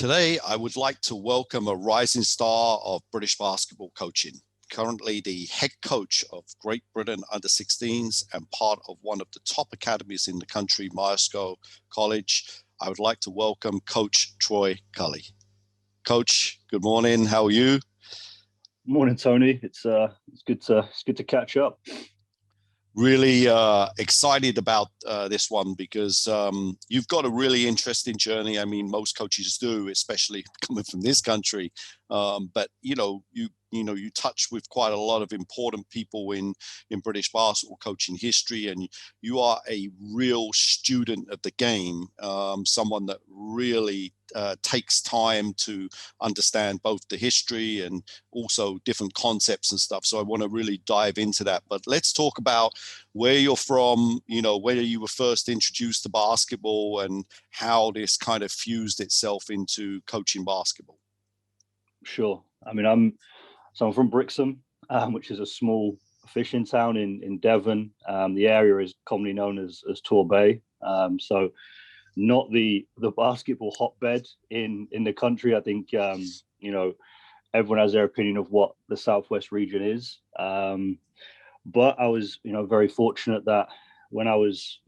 Today, I would like to welcome a rising star of British basketball coaching, currently the head coach of Great Britain under-16s and part of one of the top academies in the country, Myerscough College. I would like to welcome Coach Troy Culley. Coach, good morning. How are you? Morning, Tony. It's good to catch up. Really excited about this one because you've got a really interesting journey. I mean, most coaches do, especially coming from this country. But you touch with quite a lot of important people in British basketball coaching history, and you are a real student of the game. Someone that really takes time to understand both the history and also different concepts and stuff. So I want to really dive into that. But let's talk about where you're from, where you were first introduced to basketball and how this kind of fused itself into coaching basketball. Sure. I mean, I'm from Brixham, which is a small fishing town in Devon. The area is commonly known as Torbay. So not the basketball hotbed in the country. I think, everyone has their opinion of what the Southwest region is. But I was, very fortunate that when I was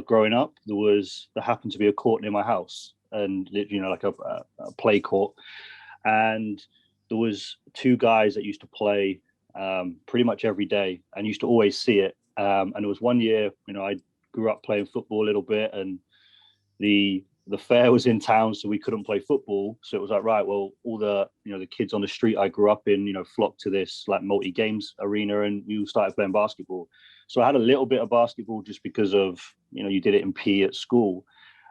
growing up, there happened to be a court near my house, and like a play court, and there was two guys that used to play pretty much every day, and used to always see it. And there was one year, I grew up playing football a little bit, and the fair was in town, so we couldn't play football. So it was like, right, well, all the the kids on the street I grew up in, flocked to this like multi-games arena, and we all started playing basketball. So I had a little bit of basketball just because of you did it in PE at school.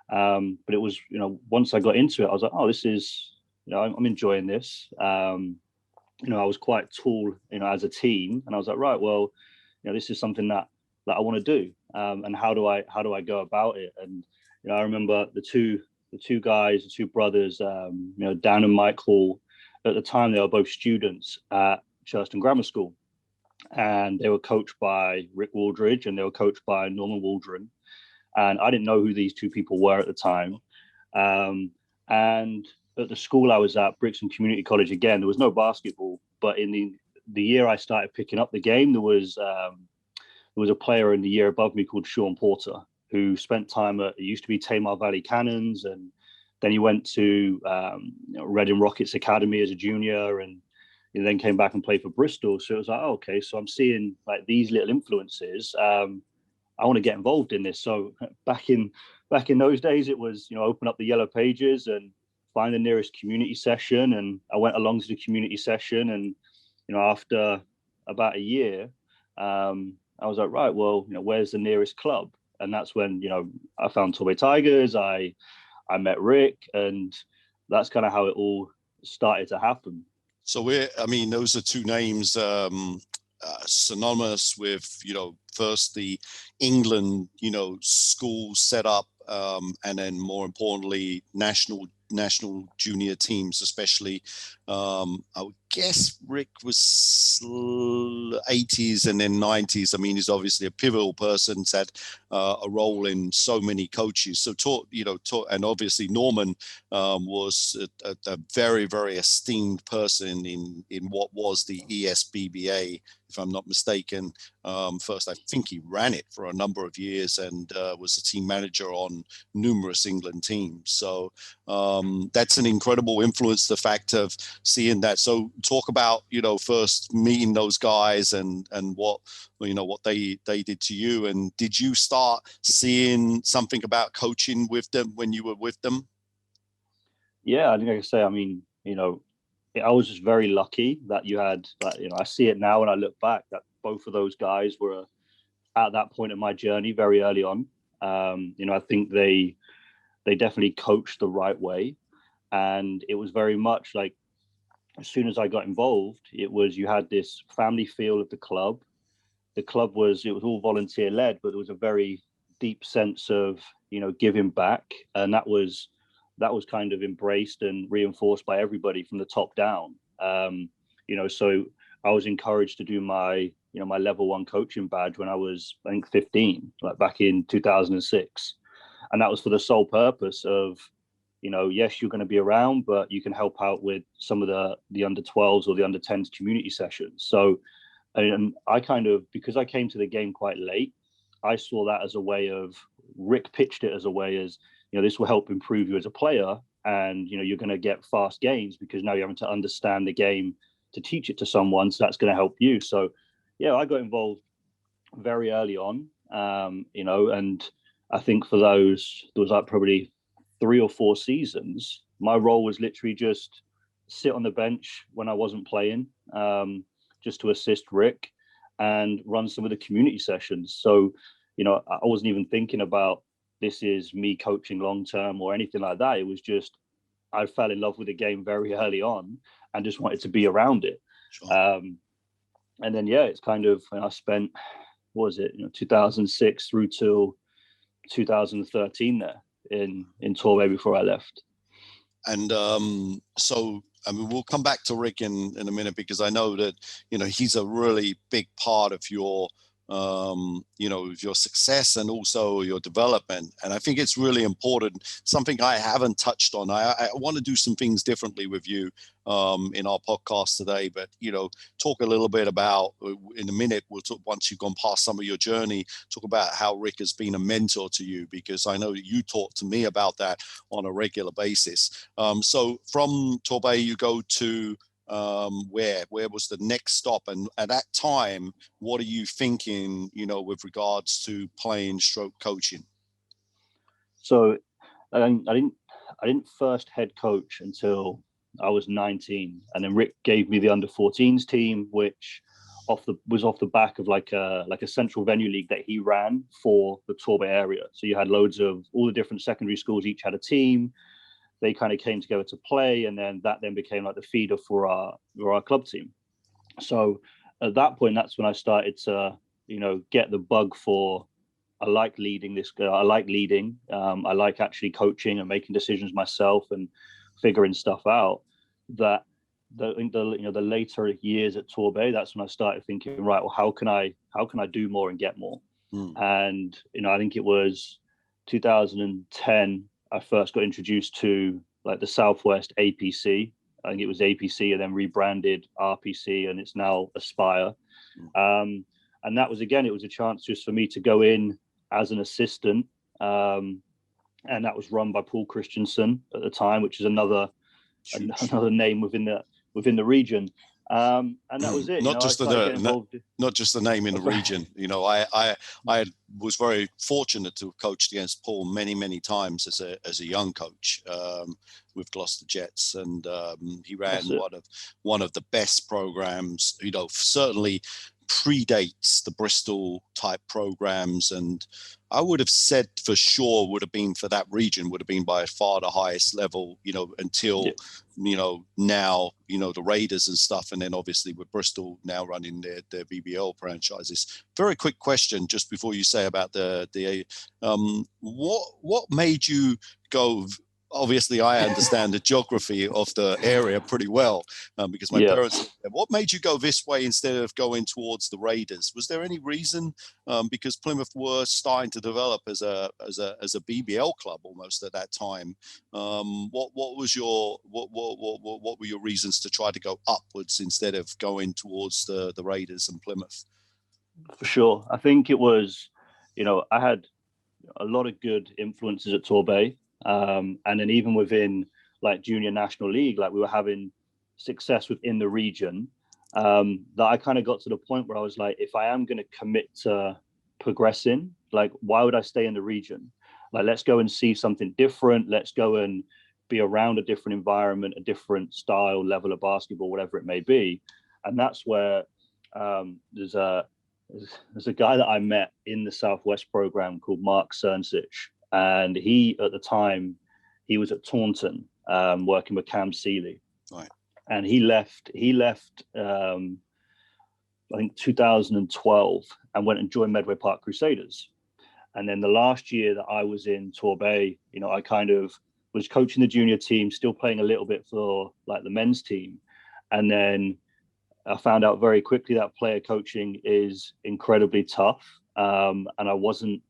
But it was once I got into it, I was like, oh, this is I'm enjoying this. I was quite tall as a teen, and I was like, right, well, this is something that I want to do. And how do I go about it? And I remember the two guys, the two brothers, Dan and Mike Hall. At the time, they were both students at Churston Grammar School, and they were coached by Rick Warridge, and they were coached by Norman Waldron. And I didn't know who these two people were at the time. And at the school I was at, Brixham Community College, again, there was no basketball. But in the year I started picking up the game, there was a player in the year above me called Sean Porter, who spent time it used to be Tamar Valley Cannons, and then he went to Reading Rockets Academy as a junior, and he then came back and played for Bristol. So it was like, oh, okay, so I'm seeing like these little influences. I want to get involved in this. So back in those days, it was open up the yellow pages and find the nearest community session. And I went along to the community session, and after about a year, I was like, right, well, where's the nearest club? And that's when I found Torbay Tigers. I met Rick, and that's kind of how it all started to happen. So those are two names synonymous with first the England school set up, and then more importantly national junior teams, especially. I would guess Rick was 80s and then 90s. I mean, he's obviously a pivotal person. He's had a role in so many coaches. So and obviously Norman was a very, very esteemed person in what was the ESBBA, if I'm not mistaken. First, I think he ran it for a number of years and was a team manager on numerous England teams. So that's an incredible influence, the fact of seeing that. So talk about, first meeting those guys and what they did to you. And did you start seeing something about coaching with them when you were with them? Yeah, I think I can say, I mean, I was just very lucky that you had that, I see it now when I look back that both of those guys were at that point in my journey very early on. I think they definitely coached the right way. And it was very much like, as soon as I got involved, you had this family feel of the club. The club was all volunteer led, but there was a very deep sense of, giving back. And that was kind of embraced and reinforced by everybody from the top down. So I was encouraged to do my level 1 coaching badge when I was, I think, 15, like back in 2006. And that was for the sole purpose of yes, you're going to be around, but you can help out with some of the under 12s or the under 10s community sessions. So, and I kind of, because I came to the game quite late, I saw that as a way of, Rick pitched it as a way as, this will help improve you as a player. And, you're going to get fast gains because now you're having to understand the game to teach it to someone. So that's going to help you. So, yeah, I got involved very early on, and I think for those, there was like probably 3 or 4 seasons, my role was literally just sit on the bench when I wasn't playing, just to assist Rick and run some of the community sessions. So, I wasn't even thinking about this is me coaching long term or anything like that. It was just I fell in love with the game very early on and just wanted to be around it. Sure. And then, yeah, it's kind of, I spent, what was it, 2006 through till 2013 there in Torbay before I left. And so, I mean, we'll come back to Rick in a minute, because I know that, he's a really big part of your, your success and also your development. And I think it's really important, something I haven't touched on. I want to do some things differently with you in our podcast today, but, talk a little bit about, in a minute, we'll talk, once you've gone past some of your journey, talk about how Rick has been a mentor to you, because I know that you talk to me about that on a regular basis. So from Torbay, you go to where was the next stop, and at that time, what are you thinking, with regards to playing stroke coaching? So I didn't first head coach until I was 19, and then Rick gave me the under 14s team, which was off the back of like a central venue league that he ran for the Torbay area. So you had loads of all the different secondary schools, each had a team. They kind of came together to play, and then that became like the feeder for our club team. So at that point, that's when I started to, get the bug for, I like leading this. I like leading. I like actually coaching and making decisions myself and figuring stuff out. That the later years at Torbay, that's when I started thinking, right, well, how can I do more and get more? And I think it was 2010. I first got introduced to like the Southwest APC. I think it was APC and then rebranded RPC, and it's now Aspire. And that was, again, it was a chance just for me to go in as an assistant. And that was run by Paul Christensen at the time, which is another name within the region. And that was it. Not just the name in the region. I was very fortunate to have coached against Paul many, many times as a young coach with Gloucester Jets, and he ran one of the best programs. Certainly predates the Bristol type programs, and I would have said for sure would have been, for that region, would have been by far the highest level, until now, the Raiders and stuff, and then obviously with Bristol now running their BBL franchises. Very quick question just before you say about what made you go? Obviously, I understand the geography of the area pretty well because my parents. What made you go this way instead of going towards the Raiders? Was there any reason? Because Plymouth were starting to develop as a BBL club almost at that time. What were your reasons to try to go upwards instead of going towards the Raiders and Plymouth? For sure, I think it was. I had a lot of good influences at Torbay. And then even within like junior national league, like we were having success within the region, that I kind of got to the point where I was like, if I am going to commit to progressing, like, why would I stay in the region? Like, let's go and see something different. Let's go and be around a different environment, a different style, level of basketball, whatever it may be. And that's where there's a guy that I met in the Southwest program called Mark Cernsich. And he, at the time, he was at Taunton working with Cam Seeley. Right. And he left, I think 2012, and went and joined Medway Park Crusaders. And then the last year that I was in Torbay, I kind of was coaching the junior team, still playing a little bit for like the men's team. And then I found out very quickly that player coaching is incredibly tough. And I wasn't,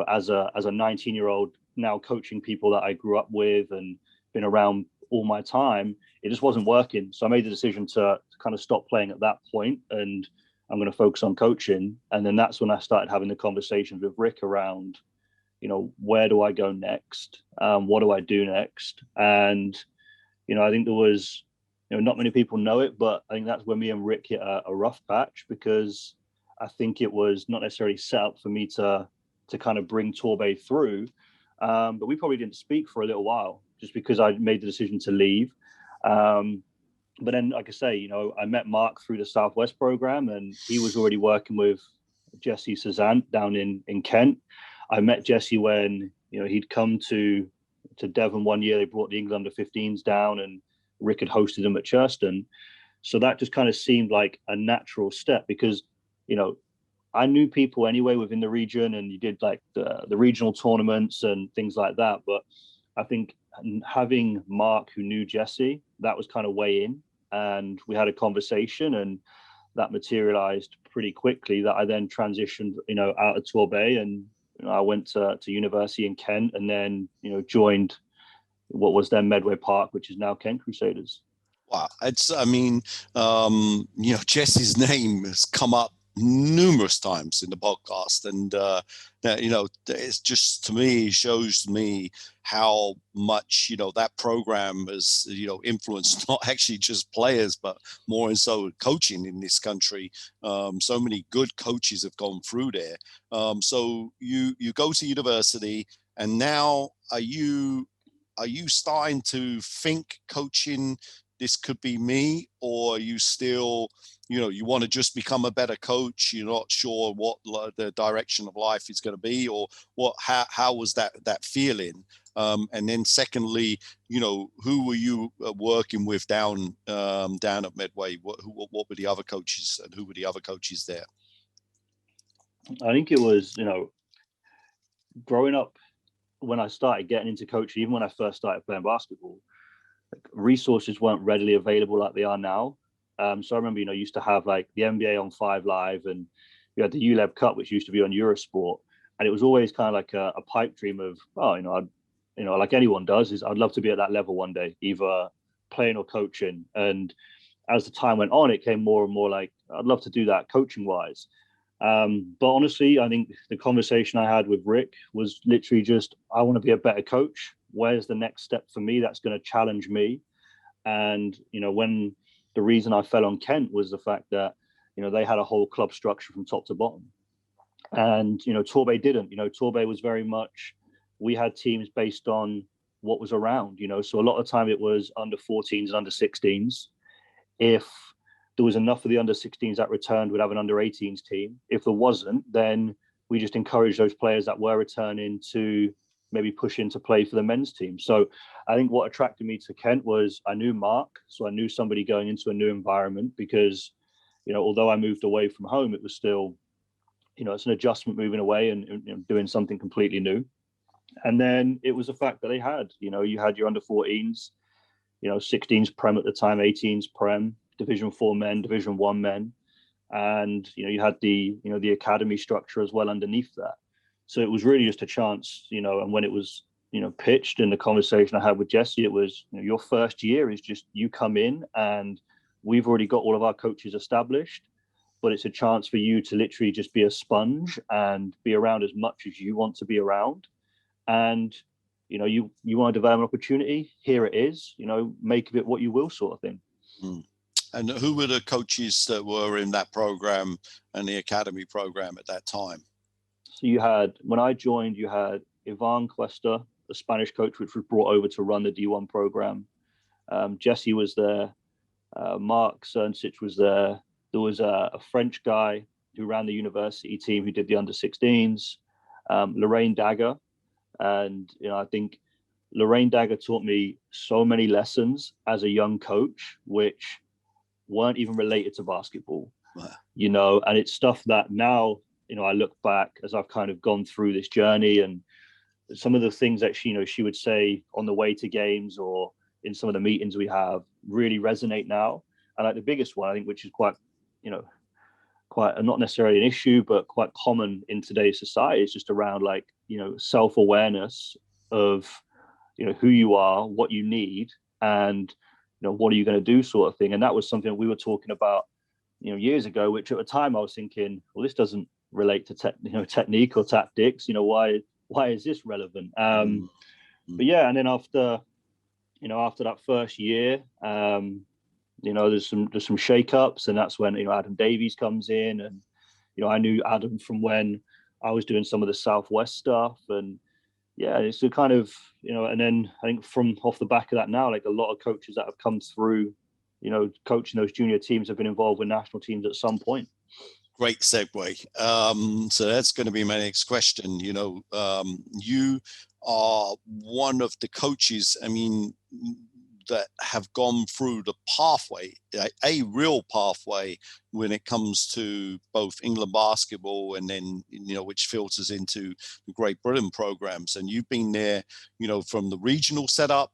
as a 19-year-old now coaching people that I grew up with and, been around all my time, it just wasn't working. So I made the decision to kind of stop playing at that point, and I'm going to focus on coaching. And then that's when I started having the conversations with Rick around, where do I go next? What do I do next? And, I think there was, not many people know it, but I think that's when me and Rick hit a rough patch, because I think it was not necessarily set up for me to kind of bring Torbay through. But we probably didn't speak for a little while just because I made the decision to leave. But then, like I say, I met Mark through the Southwest program, and he was already working with Jesse Cezanne down in Kent. I met Jesse when, he'd come to Devon one year. They brought the England under-15s down, and Rick had hosted them at Churston. So that just kind of seemed like a natural step because, I knew people anyway within the region, and you did like the regional tournaments and things like that. But I think having Mark, who knew Jesse, that was kind of way in, and we had a conversation, and that materialized pretty quickly. That I then transitioned, out of Torbay, and I went to university in Kent, and then joined what was then Medway Park, which is now Kent Crusaders. Wow, Jesse's name has come up numerous times in the podcast, and it's just, to me, shows me how much that program has influenced not actually just players but more and so coaching in this country. So many good coaches have gone through there. So you go to university, and now are you starting to think coaching, this could be me, or are you still, you want to just become a better coach? You're not sure what the direction of life is going to be, or what? How was that feeling? And then secondly, who were you working with down at Medway? What were the other coaches, and who were the other coaches there? I think it was, growing up, when I started getting into coaching, even when I first started playing basketball, resources weren't readily available like they are now. So I remember, used to have like the NBA on 5 Live, and you had the ULEB Cup, which used to be on Eurosport, and it was always kind of like a pipe dream of, like anyone does, is I'd love to be at that level one day, either playing or coaching. And as the time went on, it came more and more like I'd love to do that coaching wise. But honestly, I think the conversation I had with Rick was literally just, I want to be a better coach. Where's the next step for me that's going to challenge me? And, when the reason I fell on Kent was the fact that, they had a whole club structure from top to bottom. And, Torbay didn't. Torbay was very much, we had teams based on what was around, so a lot of the time it was under 14s and under 16s. If there was enough of the under 16s that returned, we'd have an under 18s team. If there wasn't, then we just encouraged those players that were returning to maybe push into play for the men's team. So I think what attracted me to Kent was I knew Mark, so I knew somebody going into a new environment, because, although I moved away from home, it was still, it's an adjustment moving away and doing something completely new. And then it was the fact that they had, you had your under 14s, 16s Prem at the time, 18s Prem, Division 4 men, Division 1 men. And, you had the academy structure as well underneath that. So it was really just a chance, and when it was, pitched in the conversation I had with Jesse, it was, your first year is just you come in and we've already got all of our coaches established, but it's a chance for you to literally just be a sponge and be around as much as you want to be around. And, you want to develop an opportunity, here it is, make of it what you will, sort of thing. Mm. And who were the coaches that were in that program and the academy program at that time? So when I joined, you had Ivan Cuesta, the Spanish coach, which was brought over to run the D1 program. Jesse was there. Mark Cernsich was there. There was a French guy who ran the university team who did the under 16s, Lorraine Dagger. And, I think Lorraine Dagger taught me so many lessons as a young coach, which weren't even related to basketball, and it's stuff that now, I look back as I've kind of gone through this journey, and some of the things that she would say on the way to games or in some of the meetings we have really resonate now. And like the biggest one, I think, which is quite not necessarily an issue, but quite common in today's society, is just around like, self-awareness of, who you are, what you need, and what are you going to do, sort of thing. And that was something we were talking about years ago, which at the time I was thinking, well, this doesn't relate to technique or tactics. Why is this relevant? But yeah, and then after that first year, there's some shake-ups, and that's when Adam Davies comes in, and I knew Adam from when I was doing some of the Southwest stuff, and yeah, it's a kind of and then I think from off the back of that now, like a lot of coaches that have come through, coaching those junior teams have been involved with national teams at some point. Great segue. So that's going to be my next question. You are one of the coaches, that have gone through the pathway, a real pathway when it comes to both England basketball and then, which filters into the Great Britain programs. And you've been there, from the regional setup,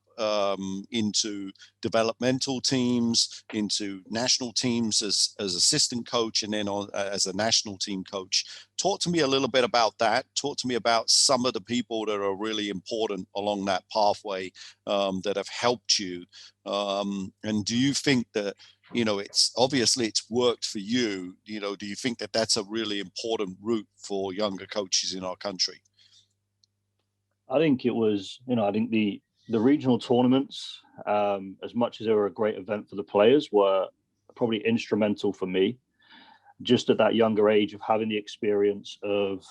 into developmental teams, into national teams as assistant coach, and then as a national team coach. Talk to me a little bit about that. Talk to me about some of the people that are really important along that pathway, that have helped you. And do you think that, it's obviously it's worked for you, do you think that that's a really important route for younger coaches in our country? I think it was, I think the regional tournaments, as much as they were a great event for the players, were probably instrumental for me, just at that younger age of having the experience of,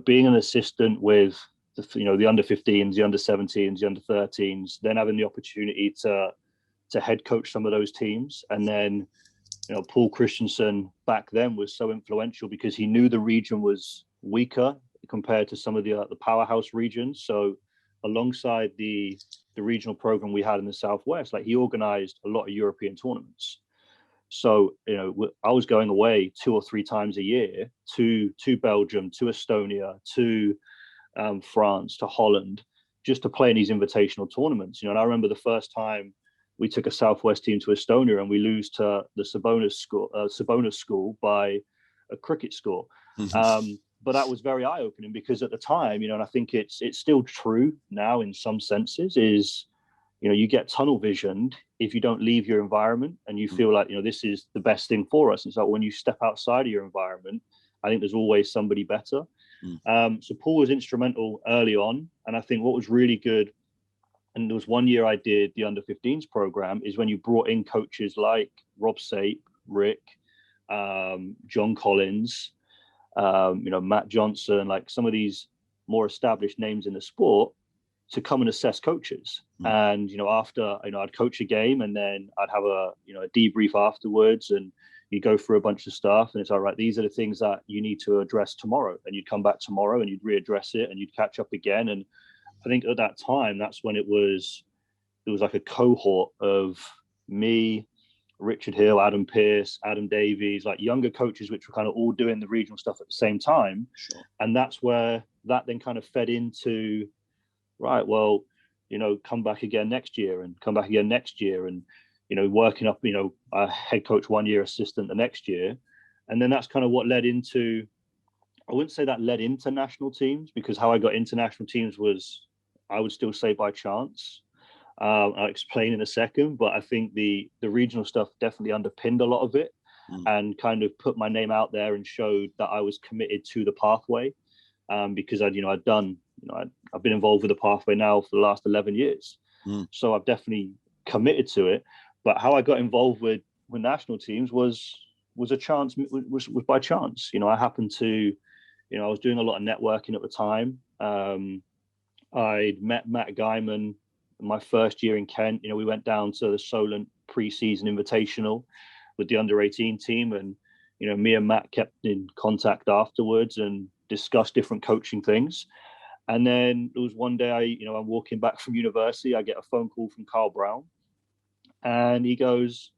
being an assistant with the under 15s, the under 17s, the under 13s, then having the opportunity to head coach some of those teams. And then, Paul Christensen back then was so influential because he knew the region was weaker compared to some of the powerhouse regions. So alongside the regional program we had in the Southwest, like he organized a lot of European tournaments. So, I was going away 2 or 3 times a year to Belgium, to Estonia, to France, to Holland, just to play in these invitational tournaments. And I remember the first time we took a Southwest team to Estonia and we lose to the Sabona school by a cricket score. Mm-hmm. But that was very eye-opening because at the time, and I think it's still true now in some senses, is, you get tunnel visioned if you don't leave your environment and you feel like, this is the best thing for us. It's like when you step outside of your environment, I think there's always somebody better. So Paul was instrumental early on. And I think what was really good, and there was one year I did the under 15s program, is when you brought in coaches like Rob Sape, Rick, John Collins, Matt Johnson, like some of these more established names in the sport, to come and assess coaches. And, after, I'd coach a game and then I'd have a debrief afterwards, and you go through a bunch of stuff and it's all right, these are the things that you need to address tomorrow. And you'd come back tomorrow and you'd readdress it and you'd catch up again. And I think at that time, that's when there was like a cohort of me, Richard Hill, Adam Pearce, Adam Davies, like younger coaches, which were kind of all doing the regional stuff at the same time. Sure. And that's where that then kind of fed into, right, well, come back again next year and come back again next year. And, working up, a head coach 1 year, assistant the next year. And then that's kind of what led into, I wouldn't say that led into national teams, because how I got into national teams was, I would still say by chance. I'll explain in a second, but I think the regional stuff definitely underpinned a lot of it and kind of put my name out there and showed that I was committed to the pathway, because I've been involved with the pathway now for the last 11 years. So I've definitely committed to it. But how I got involved with national teams was a chance, was by chance. I happened to, I was doing a lot of networking at the time. I'd met Matt Guyman my first year in Kent. We went down to the Solent pre-season invitational with the under 18 team, and me and Matt kept in contact afterwards and discussed different coaching things. And then there was one day I'm walking back from university, I get a phone call from Carl Brown, and he goes,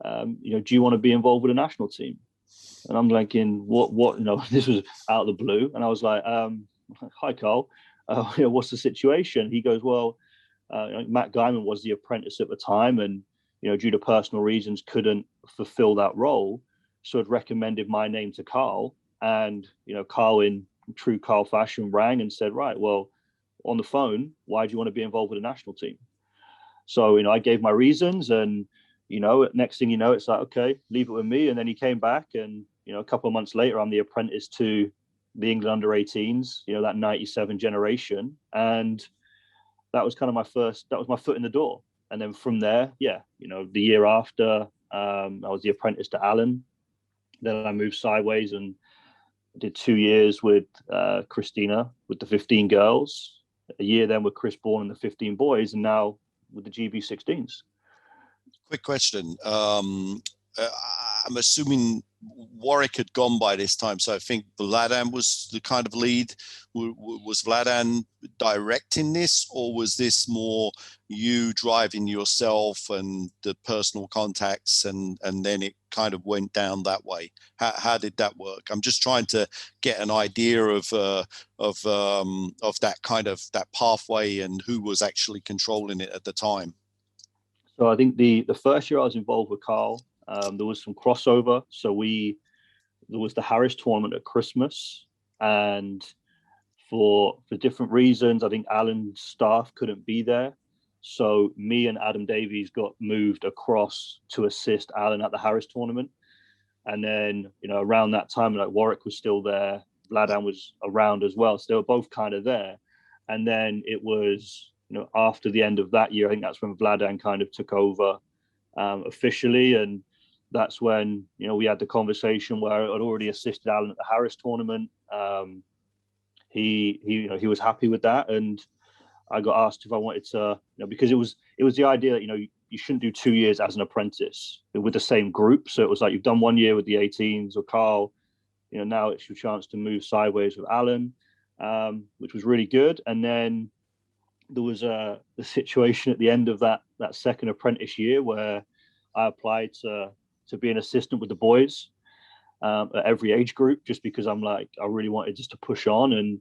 do you want to be involved with a national team? And I'm like, what? This was out of the blue, and I was like, hi Carl, what's the situation? He goes, well, Matt Guyman was the apprentice at the time, and due to personal reasons couldn't fulfill that role, so had recommended my name to Carl. And Carl, in true Carl fashion, rang and said, right, well, on the phone, why do you want to be involved with the national team? So, I gave my reasons, and, next thing you know, it's like, okay, leave it with me. And then he came back, and, a couple of months later, I'm the apprentice to the England under 18s, that 97 generation. And that was kind of that was my foot in the door. And then from there, the year after, I was the apprentice to Alan. Then I moved sideways and did 2 years with Christina with the 15 girls, a year then with Chris Bourne and the 15 boys, and now with the GB16s. Quick question. I'm assuming Warwick had gone by this time, so I think Vladan was the kind of lead. Was Vladan directing this, or was this more you driving yourself and the personal contacts, and then it kind of went down that way? How did that work? I'm just trying to get an idea of that kind of that pathway and who was actually controlling it at the time. So I think the first year I was involved with Carl, there was some crossover. So there was the Harris tournament at Christmas, and for different reasons, I think Alan's staff couldn't be there. So me and Adam Davies got moved across to assist Alan at the Harris tournament. And then, around that time, like Warwick was still there, Vladan was around as well. So they were both kind of there. And then it was, after the end of that year, I think that's when Vladan kind of took over officially. And that's when, we had the conversation where I'd already assisted Alan at the Harris tournament. He was happy with that. And I got asked if I wanted to, because it was the idea that, you shouldn't do 2 years as an apprentice with the same group. So it was like, you've done 1 year with the 18s or Carl, now it's your chance to move sideways with Alan, which was really good. And then there was the situation at the end of that second apprentice year where I applied to be an assistant with the boys at every age group, just because I'm like, I really wanted just to push on. And,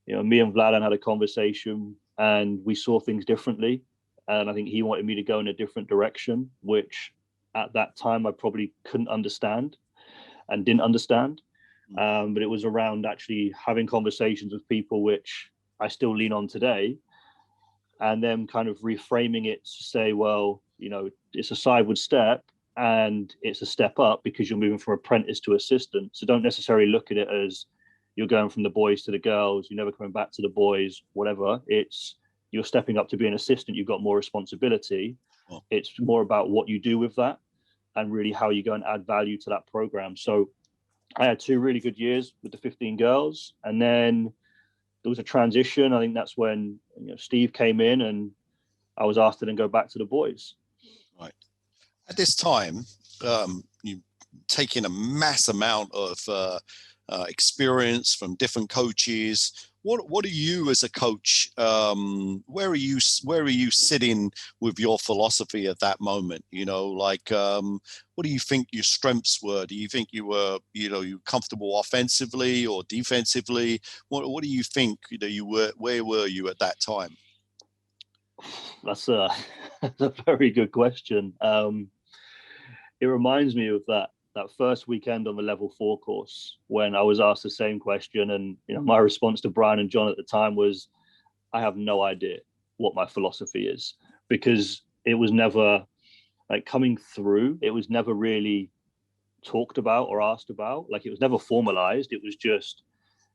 me and Vladan had a conversation and we saw things differently. And I think he wanted me to go in a different direction, which at that time I probably couldn't understand and didn't understand. But it was around actually having conversations with people, which I still lean on today, and then kind of reframing it to say, well, it's a sideward step and it's a step up because you're moving from apprentice to assistant. So don't necessarily look at it as you're going from the boys to the girls, you're never coming back to the boys, whatever. It's you're stepping up to be an assistant, you've got more responsibility. Oh. It's more about what you do with that and really how you go and add value to that program. So I had 2 really good years with the 15 girls. And then there was a transition. I think that's when Steve came in and I was asked to then go back to the boys. Right. At this time, you've taken a mass amount of experience from different coaches. What are you as a coach? Where are you sitting with your philosophy at that moment? What do you think your strengths were? Do you think you were, you comfortable offensively or defensively? What do you think, you were? Where were you at that time? That's a very good question. It reminds me of that first weekend on the level 4 course when I was asked the same question, and my response to Brian and John at the time was, I have no idea what my philosophy is, because it was never like coming through. It was never really talked about or asked about. Like, it was never formalized. It was just,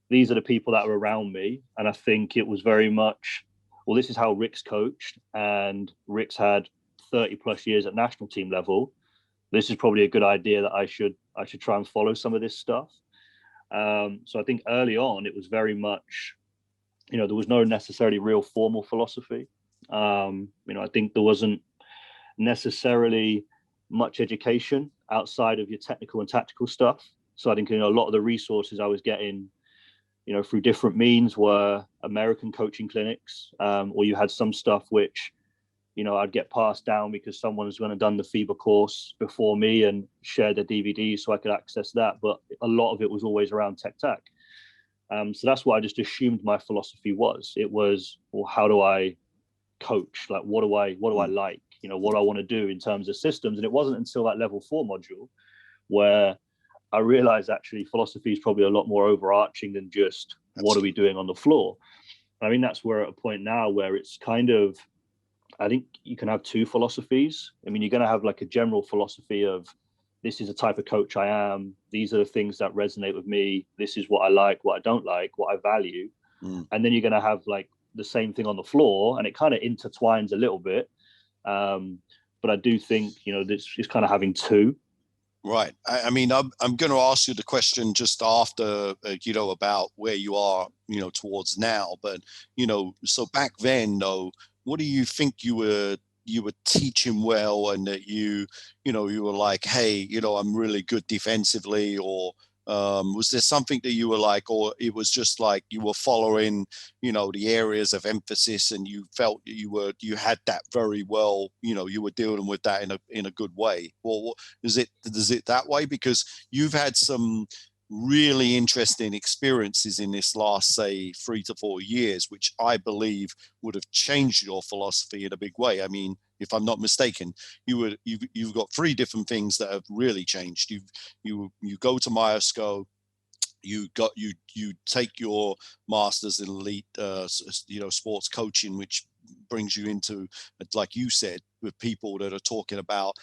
these are the people that are around me. And I think it was very much, well, this is how Rick's coached, and Rick's had 30 plus years at national team level. This is probably a good idea that I should try and follow some of this stuff. So I think early on, it was very much, there was no necessarily real formal philosophy. I think there wasn't necessarily much education outside of your technical and tactical stuff. So I think, a lot of the resources I was getting, through different means were American coaching clinics, or you had some stuff which, I'd get passed down because someone was going to done the Fiba course before me and shared their DVDs so I could access that. But a lot of it was always around tech. So that's what I just assumed my philosophy was. It was, well, how do I coach? Like, what do I like? What do I want to do in terms of systems? And it wasn't until that level 4 module where I realized actually philosophy is probably a lot more overarching than just what are we doing on the floor. I mean, that's where at a point now where it's kind of, I think you can have two philosophies. I mean, you're going to have like a general philosophy of this is the type of coach I am. These are the things that resonate with me. This is what I like, what I don't like, what I value. And then you're going to have like the same thing on the floor, and it kind of intertwines a little bit. But I do think, this is kind of having two. Right. I mean, I'm going to ask you the question just after, about where you are, towards now. But, so back then, though, what do you think you were teaching well, and that you were like, hey, I'm really good defensively, or was there something that you were like, or it was just like you were following, the areas of emphasis, and you felt you had that very well, you were dealing with that in a good way? Or is it that way? Because you've had some really interesting experiences in this last, say, 3 to 4 years, which I believe would have changed your philosophy in a big way. I mean, if I'm not mistaken, you've got 3 different things that have really changed. You go to Myerscough, you take your master's in elite sports coaching, which brings you into, like you said, with people that are talking about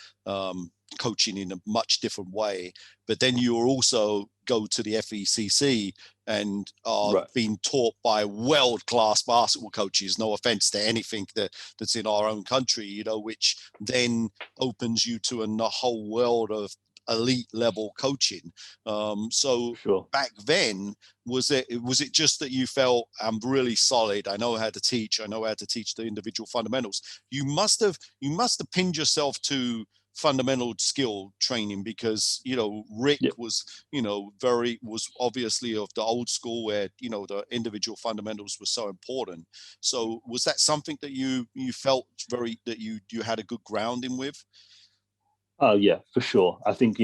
coaching in a much different way. But then you also go to the FECC and are being taught by world-class basketball coaches. No offense to anything that's in our own country, which then opens you to a whole world of elite level coaching. So Sure. Back then, was it just that you felt, I'm really solid, I know how to teach the individual fundamentals? You must have pinned yourself to fundamental skill training, because Rick was was obviously of the old school, where the individual fundamentals were so important. So was that something that you felt that you had a good grounding with? Oh yeah, for sure. I think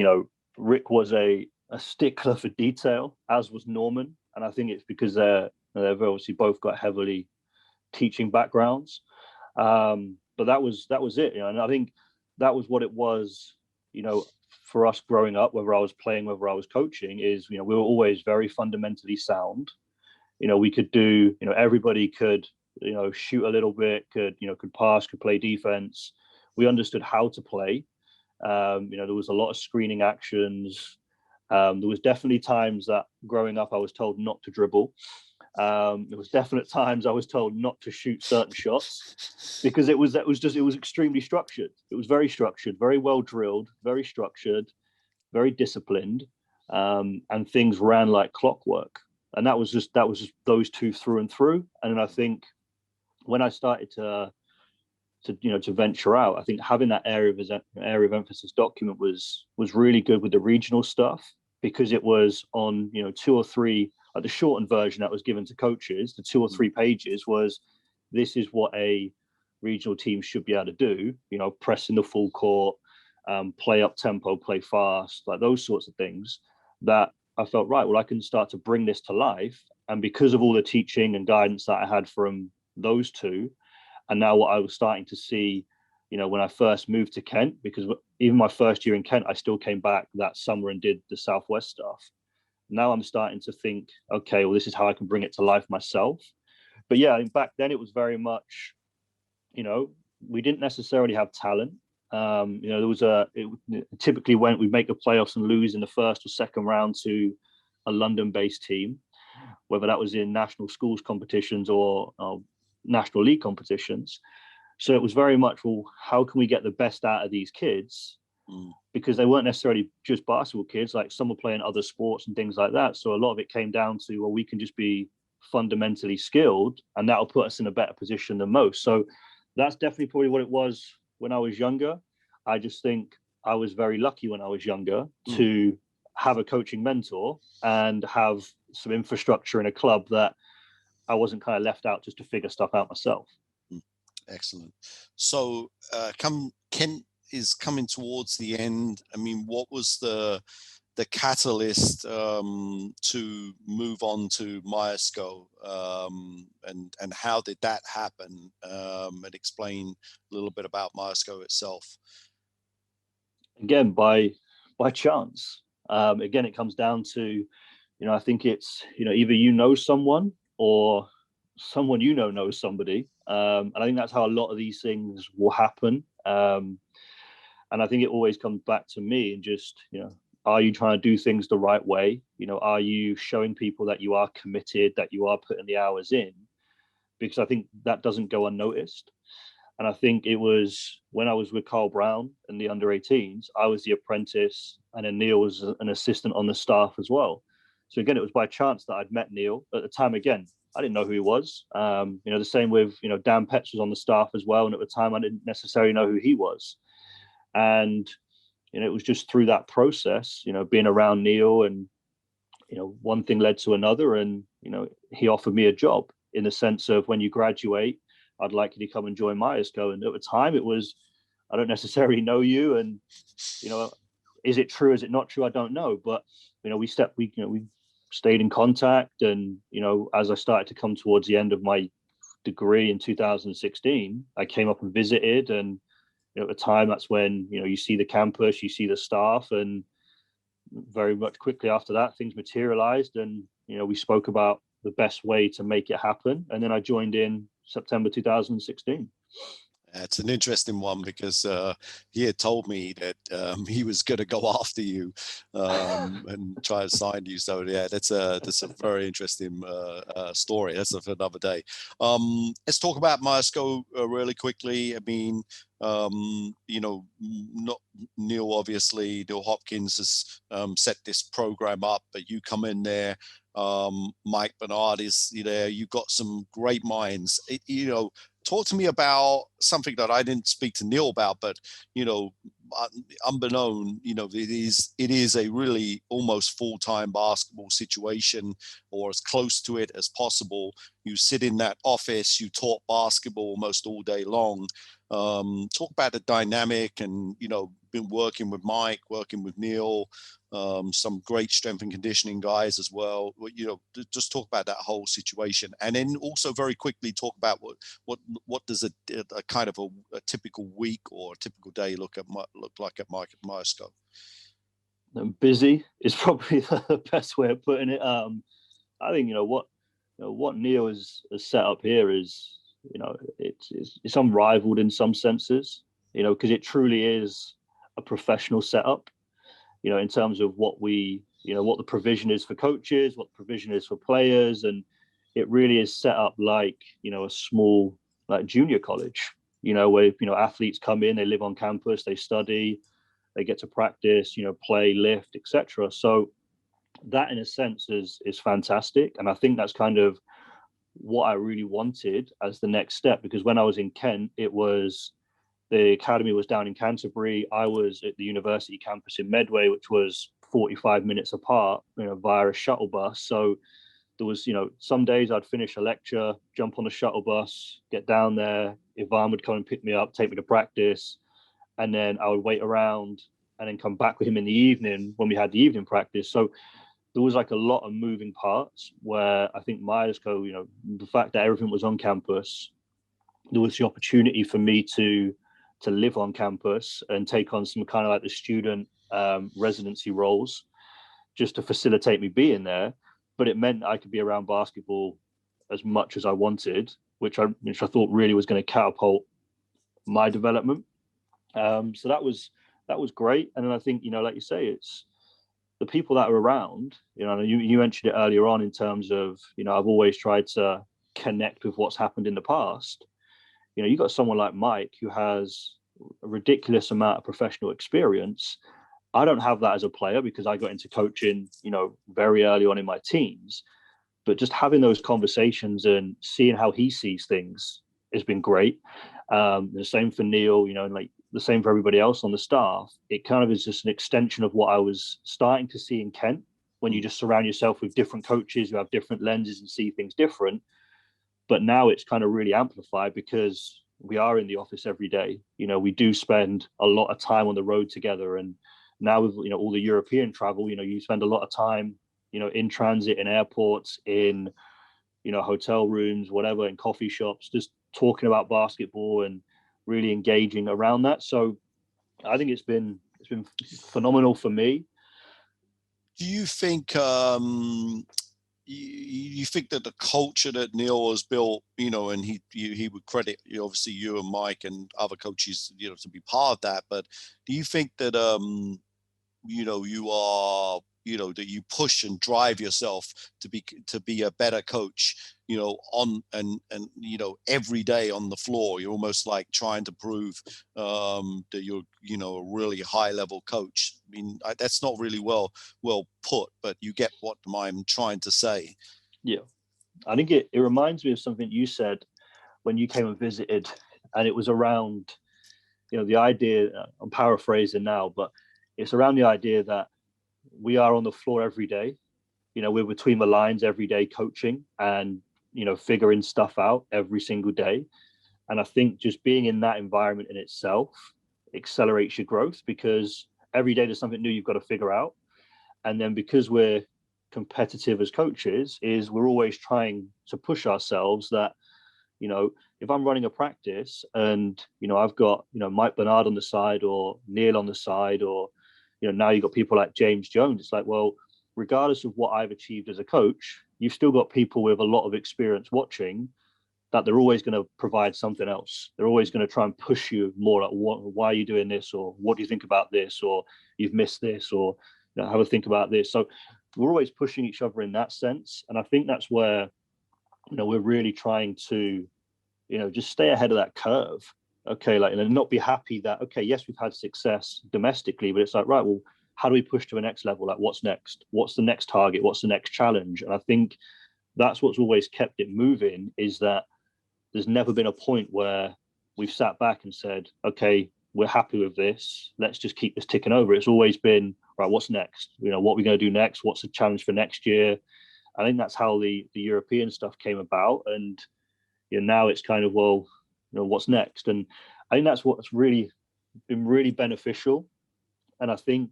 Rick was a stickler for detail, as was Norman, and I think it's because they've obviously both got heavily teaching backgrounds. But that was it, and I think that was what it was, for us growing up, whether I was playing, whether I was coaching, is we were always very fundamentally sound. We could do, everybody could, shoot a little bit, could pass, could play defense. We understood how to play. There was a lot of screening actions. There was definitely times that growing up I was told not to dribble. There was definite times I was told not to shoot certain shots, because it was extremely structured. It was very structured, very well drilled, very structured, very disciplined, and things ran like clockwork. And that was just those two through and through. And then I think when I started to venture out, I think having that area of emphasis document was really good with the regional stuff, because it was on 2 or 3, like the shortened version that was given to coaches. The 2 or 3 pages was, this is what a regional team should be able to do, press in the full court, play up tempo, play fast, like those sorts of things, that I felt, right, well, I can start to bring this to life. And because of all the teaching and guidance that I had from those two, and now what I was starting to see, when I first moved to Kent, because even my first year in Kent, I still came back that summer and did the Southwest stuff. Now I'm starting to think, okay, well, this is how I can bring it to life myself. But yeah, I think back then it was very much, we didn't necessarily have talent. There was typically when we make the playoffs and lose in the first or second round to a London-based team, whether that was in national schools competitions or national league competitions. So it was very much, well, how can we get the best out of these kids? Because they weren't necessarily just basketball kids, like some were playing other sports and things like that. So a lot of it came down to, well, we can just be fundamentally skilled, and that'll put us in a better position than most. So that's definitely probably what it was when I was younger. I just think I was very lucky when I was younger to have a coaching mentor and have some infrastructure in a club that I wasn't kind of left out just to figure stuff out myself. Excellent. So Kent is coming towards the end. I mean, what was the catalyst to move on to Myerscough, and how did that happen? And explain a little bit about Myerscough itself. Again, by chance. Again, it comes down to, I think it's, either someone, or someone knows somebody. And I think that's how a lot of these things will happen. And I think it always comes back to me and just, are you trying to do things the right way? Are you showing people that you are committed, that you are putting the hours in? Because I think that doesn't go unnoticed. And I think it was when I was with Carl Brown and the under 18s, I was the apprentice, and then Neil was an assistant on the staff as well. So again, it was by chance that I'd met Neil at the time. Again, I didn't know who he was. The same with, Dan Petts was on the staff as well. And at the time, I didn't necessarily know who he was. And, it was just through that process, being around Neil, and, one thing led to another. And, he offered me a job in the sense of, when you graduate, I'd like you to come and join Myerscough. And at the time it was, I don't necessarily know you. And, is it true? Is it not true? I don't know. But, we stayed in contact. And, as I started to come towards the end of my degree in 2016, I came up and visited. And, at the time, that's when, you see the campus, you see the staff. And very much quickly after that, things materialized. And, we spoke about the best way to make it happen. And then I joined in September 2016. It's an interesting one, because he had told me that he was going to go after you and try to sign you. So yeah, that's a very interesting story. That's for another day. Let's talk about Myerscough really quickly. I mean, not Neil, obviously. Neil Hopkins has set this program up, but you come in there. Mike Bernard is there. You've got some great minds. Talk to me about something that I didn't speak to Neil about, but unbeknown, it is a really almost full-time basketball situation, or as close to it as possible. You sit in that office, you talk basketball almost all day long. Talk about the dynamic, and been working with Mike, working with Neil, some great strength and conditioning guys as well. Just talk about that whole situation, and then also very quickly talk about what does a kind of a typical week or a typical day look like at Myerscough. Busy is probably the best way of putting it. I think what Neil has set up here is it's unrivaled in some senses. Because it truly is a professional setup. In terms of what the provision is for coaches, what the provision is for players, and it really is set up like a small junior college. Where athletes come in, they live on campus, they study, they get to practice, play, lift, etc. So that, in a sense, is fantastic, and I think that's kind of what I really wanted as the next step. Because when I was in Kent, the academy was down in Canterbury. I was at the university campus in Medway, which was 45 minutes apart, via a shuttle bus. So there was, some days I'd finish a lecture, jump on the shuttle bus, get down there. Ivan would come and pick me up, take me to practice. And then I would wait around and then come back with him in the evening when we had the evening practice. So there was a lot of moving parts, where I think Myerscough, the fact that everything was on campus, there was the opportunity for me to live on campus and take on some kind of the student residency roles, just to facilitate me being there. But it meant I could be around basketball as much as I wanted, which I thought really was going to catapult my development. So that was great. And then I think, like you say, it's the people that are around. You mentioned it earlier on in terms of, I've always tried to connect with what's happened in the past. You got someone like Mike who has a ridiculous amount of professional experience. I don't have that as a player, because I got into coaching, very early on in my teens. But just having those conversations and seeing how he sees things has been great. The same for Neil, and the same for everybody else on the staff. It kind of is just an extension of what I was starting to see in Kent, when you just surround yourself with different coaches who have different lenses and see things different. But now it's kind of really amplified, because we are in the office every day. We do spend a lot of time on the road together. And now with, all the European travel, you spend a lot of time, in transit, in airports, in, hotel rooms, whatever, in coffee shops, just talking about basketball and really engaging around that. So I think it's been phenomenal for me. Do you think you think that the culture that Neil has built, and he would credit obviously you and Mike and other coaches, to be part of that. But do you think that you are, that you push and drive yourself to be a better coach, on and every day on the floor? You're almost like trying to prove that you're, a really high level coach. I mean, that's not really well put, but you get what I'm trying to say. Yeah, I think it reminds me of something you said when you came and visited, and it was around, the idea, I'm paraphrasing now, but it's around the idea that we are on the floor every day. We're between the lines every day coaching and, figuring stuff out every single day. And I think just being in that environment in itself accelerates your growth, because every day there's something new you've got to figure out. And then because we're competitive as coaches, is we're always trying to push ourselves that, if I'm running a practice and, I've got, Mike Bernard on the side or Neil on the side, or, now you've got people like James Jones. It's like, well, regardless of what I've achieved as a coach, you've still got people with a lot of experience watching, that they're always going to provide something else. They're always going to try and push you more, like, why are you doing this? Or what do you think about this? Or you've missed this, or have a think about this. So we're always pushing each other in that sense. And I think that's where, we're really trying to, just stay ahead of that curve. Okay, and not be happy that, okay, yes, we've had success domestically, but it's like, right, well, how do we push to the next level? Like, what's next? What's the next target? What's the next challenge? And I think that's what's always kept it moving, is that there's never been a point where we've sat back and said, okay, we're happy with this, let's just keep this ticking over. It's always been, right, what's next? What are we going to do next? What's the challenge for next year? I think that's how the European stuff came about. And now it's kind of, well, what's next? And I think that's what's really been really beneficial. And I think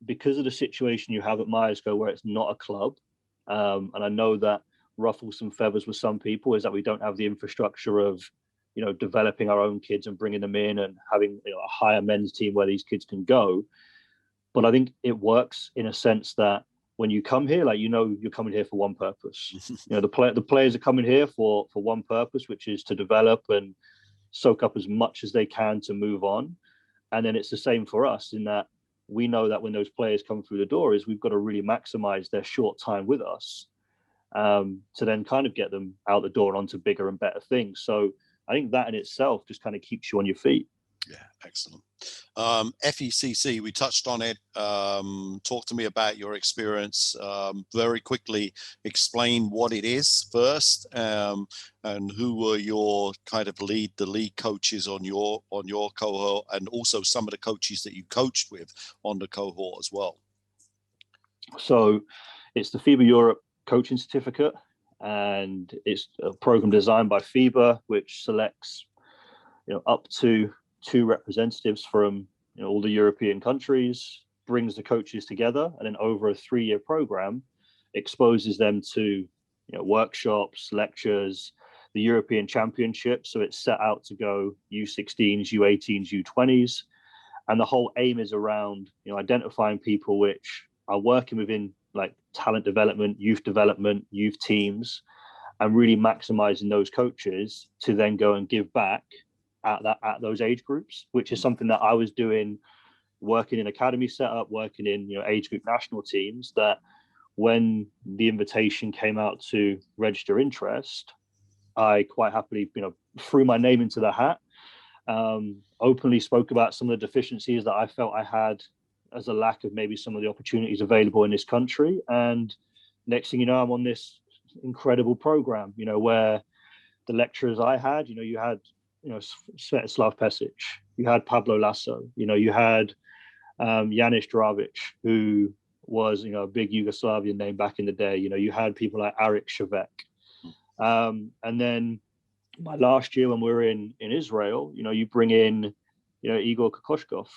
because of the situation you have at Myerscough, where it's not a club, and I know that ruffles some feathers with some people, is that we don't have the infrastructure of, developing our own kids and bringing them in and having a higher men's team where these kids can go. But I think it works in a sense that when you come here, like, you're coming here for one purpose. The players are coming here for one purpose, which is to develop and soak up as much as they can to move on. And then it's the same for us, in that we know that when those players come through the door, is we've got to really maximize their short time with us, to then kind of get them out the door and onto bigger and better things. So I think that in itself just kind of keeps you on your feet. Yeah, excellent. FECC, we touched on it. Talk to me about your experience. Very quickly, explain what it is first, and who were your kind of lead coaches on your cohort, and also some of the coaches that you coached with on the cohort as well. So it's the Fiba Europe coaching certificate, and it's a program designed by Fiba, which selects up to 2 representatives from all the European countries, brings the coaches together, and then over a 3-year program exposes them to workshops, lectures, the European Championship. So it's set out to go U16s, U18s, U20s, and the whole aim is around identifying people which are working within like talent development, youth teams, and really maximizing those coaches to then go and give back at those age groups, which is something that I was doing, working in academy setup, working in age group national teams. That when the invitation came out to register interest, I quite happily threw my name into the hat, openly spoke about some of the deficiencies that I felt I had as a lack of maybe some of the opportunities available in this country. And next thing you know, I'm on this incredible program, where the lecturers I had, you had Svetislav Pesic, you had Pablo Lasso, you had Janis Dravic, who was a big Yugoslavian name back in the day. You had people like Arik Shavek, and then my last year when we were in Israel, you bring in Igor Kokoshkov,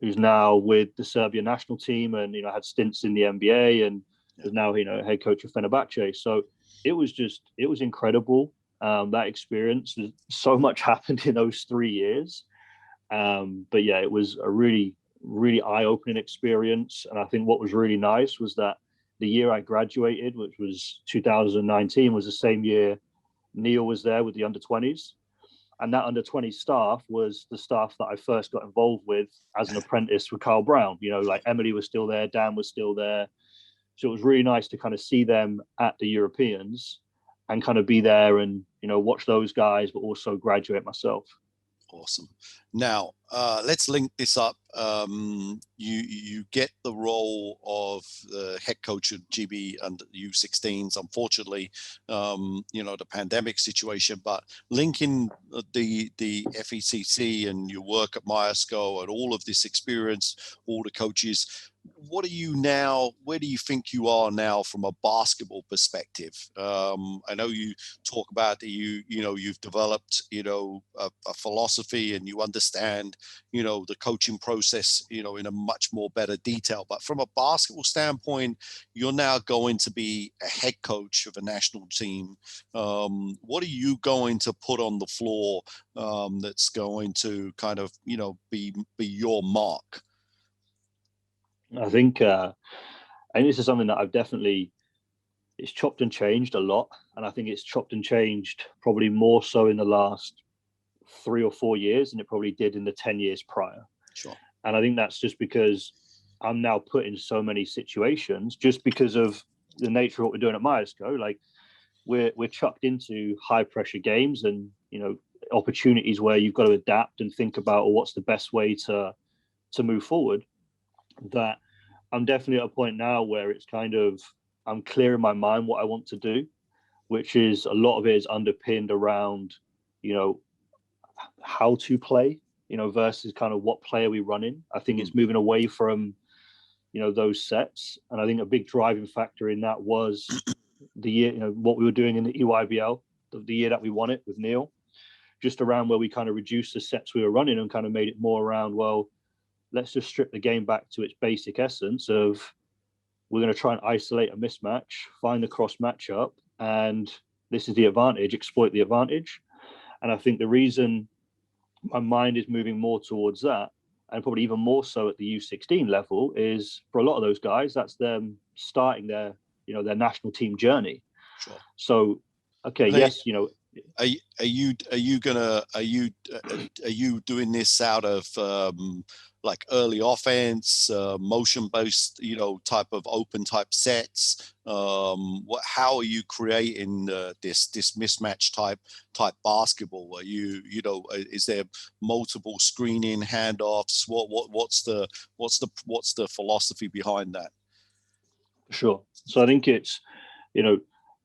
who's now with the Serbian national team, and had stints in the NBA, and is now head coach of Fenerbahce. So it was incredible. That experience, so much happened in those 3 years, but yeah, it was a really eye-opening experience. And I think what was really nice was that the year I graduated, which was 2019, was the same year Neil was there with the under-20s. And that under-20 staff was the staff that I first got involved with as an apprentice with Carl Brown. You know, like Emily was still there, Dan was still there. So it was really nice to kind of see them at the Europeans and kind of be there and, you know, watch those guys, but also graduate myself. Awesome. Now, let's link this up. You get the role of the head coach of GB under U16s. Unfortunately, you know, the pandemic situation, but linking the FECC and your work at Myerscough and all of this experience, all the coaches, what are you now? Where do you think you are now from a basketball perspective? I know you talk about that you know, you've developed, you know, a philosophy and you understand, you know, the coaching process, you know, in a much more better detail. But from a basketball standpoint, you're now going to be a head coach of a national team. What are you going to put on the floor that's going to kind of, you know, be your mark? I think this is something that I've definitely, it's chopped and changed a lot. And I think it's chopped and changed probably more so in the last 3 or 4 years than it probably did in the 10 years prior. Sure. And I think that's just because I'm now put in so many situations just because of the nature of what we're doing at Myerscough. Like we're chucked into high pressure games and, you know, opportunities where you've got to adapt and think about, well, what's the best way to move forward. That I'm definitely at a point now where it's kind of, I'm clear in my mind what I want to do, which is a lot of it is underpinned around, you know, how to play, you know, versus kind of what play are we running. I think it's moving away from, you know, those sets. And I think a big driving factor in that was the year, you know, what we were doing in the EYBL, the year that we won it with Neil, just around where we kind of reduced the sets we were running and kind of made it more around, well, let's just strip the game back to its basic essence of we're going to try and isolate a mismatch, find the cross matchup, and this is the advantage, exploit the advantage. And I think the reason my mind is moving more towards that, and probably even more so at the U16 level, is for a lot of those guys, that's them starting their, you know, their national team journey. Sure. So, okay, yes, you know, are you doing this out of like early offense, motion based, you know, type of open type sets? How are you creating this mismatch type basketball? Are you know, is there multiple screening handoffs? What's the philosophy behind that? Sure. So I think it's, you know,